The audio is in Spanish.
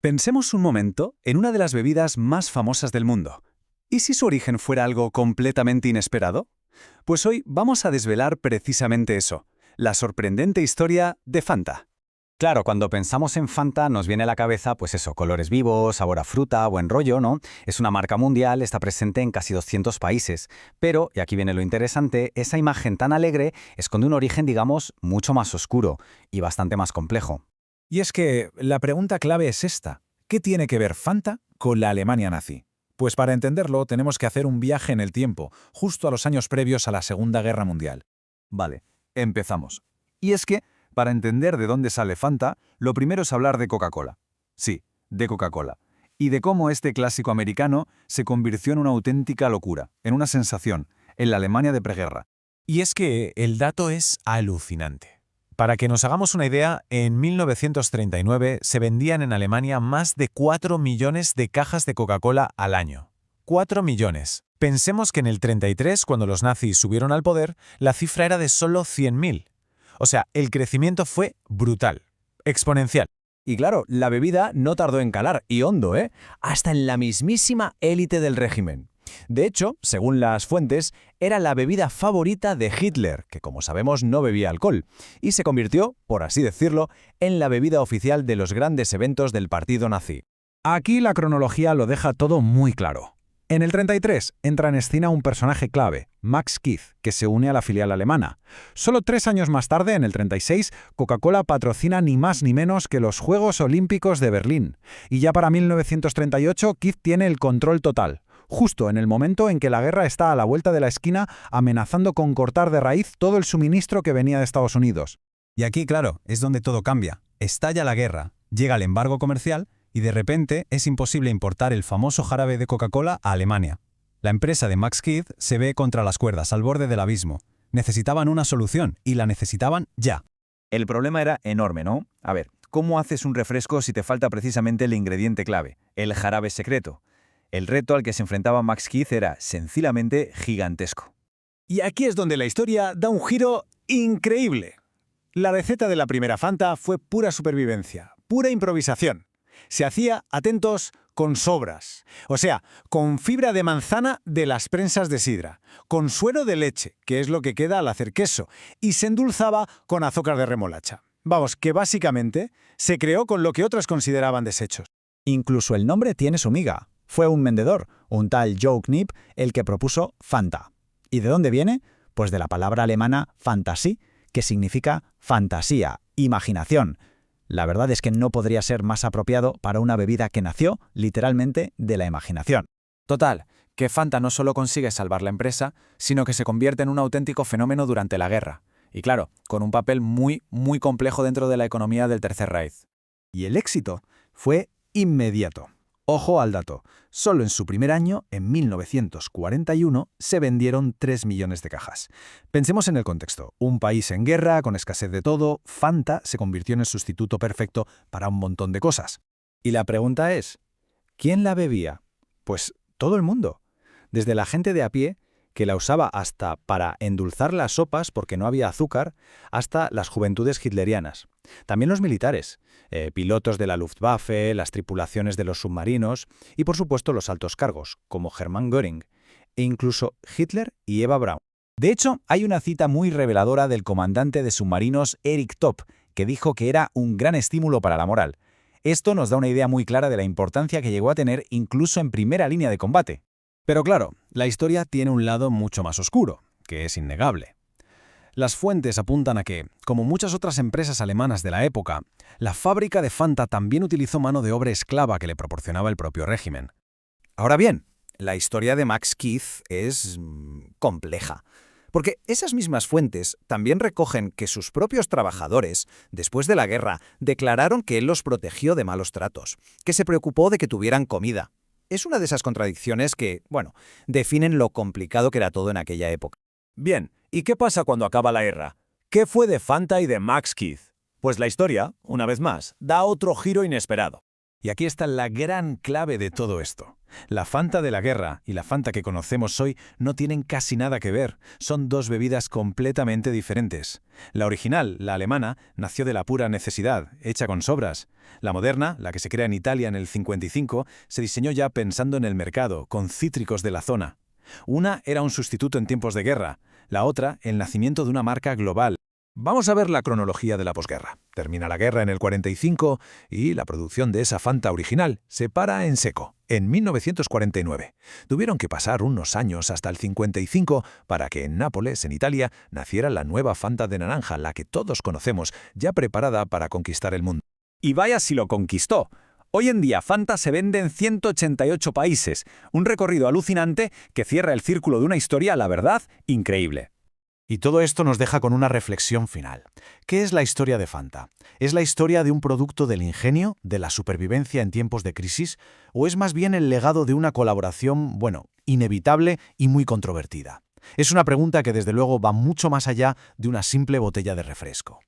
Pensemos un momento en una de las bebidas más famosas del mundo. ¿Y si su origen fuera algo completamente inesperado? Pues hoy vamos a desvelar precisamente eso, la sorprendente historia de Fanta. Claro, cuando pensamos en Fanta nos viene a la cabeza, pues eso, colores vivos, sabor a fruta, buen rollo, ¿no? Es una marca mundial, está presente en casi 200 países. Pero, y aquí viene lo interesante, esa imagen tan alegre esconde un origen, digamos, mucho más oscuro y bastante más complejo. Y es que la pregunta clave es esta. ¿Qué tiene que ver Fanta con la Alemania nazi? Pues para entenderlo tenemos que hacer un viaje en el tiempo, justo a los años previos a la Segunda Guerra Mundial. Vale, empezamos. Y es que, para entender de dónde sale Fanta, lo primero es hablar de Coca-Cola. Sí, de Coca-Cola. Y de cómo este clásico americano se convirtió en una auténtica locura, en una sensación, en la Alemania de preguerra. Y es que el dato es alucinante. Para que nos hagamos una idea, en 1939 se vendían en Alemania más de 4 millones de cajas de Coca-Cola al año. 4 millones. Pensemos que en el 33, cuando los nazis subieron al poder, la cifra era de solo 100.000. O sea, el crecimiento fue brutal, exponencial. Y claro, la bebida no tardó en calar, y hondo, ¿eh? Hasta en la mismísima élite del régimen. De hecho, según las fuentes, era la bebida favorita de Hitler, que como sabemos no bebía alcohol, y se convirtió, por así decirlo, en la bebida oficial de los grandes eventos del partido nazi. Aquí la cronología lo deja todo muy claro. En el 33 entra en escena un personaje clave, Max Keith, que se une a la filial alemana. Solo 3 años más tarde, en el 36, Coca-Cola patrocina ni más ni menos que los Juegos Olímpicos de Berlín. Y ya para 1938, Keith tiene el control total, justo en el momento en que la guerra está a la vuelta de la esquina, amenazando con cortar de raíz todo el suministro que venía de Estados Unidos. Y aquí, claro, es donde todo cambia. Estalla la guerra, llega el embargo comercial y de repente es imposible importar el famoso jarabe de Coca-Cola a Alemania. La empresa de Max Keith se ve contra las cuerdas, al borde del abismo. Necesitaban una solución y la necesitaban ya. El problema era enorme, ¿no? A ver, ¿cómo haces un refresco si te falta precisamente el ingrediente clave, el jarabe secreto? El reto al que se enfrentaba Max Keith era, sencillamente, gigantesco. Y aquí es donde la historia da un giro increíble. La receta de la primera Fanta fue pura supervivencia, pura improvisación. Se hacía, atentos, con sobras. O sea, con fibra de manzana de las prensas de sidra, con suero de leche, que es lo que queda al hacer queso, y se endulzaba con azúcar de remolacha. Vamos, que básicamente se creó con lo que otros consideraban desechos. Incluso el nombre tiene su miga. Fue un vendedor, un tal Joe Knipp, el que propuso Fanta. ¿Y de dónde viene? Pues de la palabra alemana Fantasie, que significa fantasía, imaginación. La verdad es que no podría ser más apropiado para una bebida que nació, literalmente, de la imaginación. Total, que Fanta no solo consigue salvar la empresa, sino que se convierte en un auténtico fenómeno durante la guerra. Y claro, con un papel muy complejo dentro de la economía del Tercer Reich. Y el éxito fue inmediato. Ojo al dato, solo en su primer año, en 1941, se vendieron 3 millones de cajas. Pensemos en el contexto. Un país en guerra, con escasez de todo, Fanta se convirtió en el sustituto perfecto para un montón de cosas. Y la pregunta es, ¿quién la bebía? Pues todo el mundo. Desde la gente de a pie, que la usaba hasta para endulzar las sopas porque no había azúcar, hasta las juventudes hitlerianas. También los militares, pilotos de la Luftwaffe, las tripulaciones de los submarinos y, por supuesto, los altos cargos, como Hermann Göring, e incluso Hitler y Eva Braun. De hecho, hay una cita muy reveladora del comandante de submarinos Eric Topp, que dijo que era un gran estímulo para la moral. Esto nos da una idea muy clara de la importancia que llegó a tener incluso en primera línea de combate. Pero claro, la historia tiene un lado mucho más oscuro, que es innegable. Las fuentes apuntan a que, como muchas otras empresas alemanas de la época, la fábrica de Fanta también utilizó mano de obra esclava que le proporcionaba el propio régimen. Ahora bien, la historia de Max Keith es compleja. Porque esas mismas fuentes también recogen que sus propios trabajadores, después de la guerra, declararon que él los protegió de malos tratos, que se preocupó de que tuvieran comida. Es una de esas contradicciones que, definen lo complicado que era todo en aquella época. Bien, ¿y qué pasa cuando acaba la guerra? ¿Qué fue de Fanta y de Max Keith? Pues la historia, una vez más, da otro giro inesperado. Y aquí está la gran clave de todo esto. La Fanta de la guerra y la Fanta que conocemos hoy no tienen casi nada que ver. Son dos bebidas completamente diferentes. La original, la alemana, nació de la pura necesidad, hecha con sobras. La moderna, la que se crea en Italia en el 55, se diseñó ya pensando en el mercado, con cítricos de la zona. Una era un sustituto en tiempos de guerra, la otra, el nacimiento de una marca global. Vamos a ver la cronología de la posguerra. Termina la guerra en el 45 y la producción de esa Fanta original se para en seco, en 1949. Tuvieron que pasar unos años hasta el 55 para que en Nápoles, en Italia, naciera la nueva Fanta de naranja, la que todos conocemos, ya preparada para conquistar el mundo. Y vaya si lo conquistó. Hoy en día Fanta se vende en 188 países, un recorrido alucinante que cierra el círculo de una historia, la verdad, increíble. Y todo esto nos deja con una reflexión final. ¿Qué es la historia de Fanta? ¿Es la historia de un producto del ingenio, de la supervivencia en tiempos de crisis? ¿O es más bien el legado de una colaboración, inevitable y muy controvertida? Es una pregunta que desde luego va mucho más allá de una simple botella de refresco.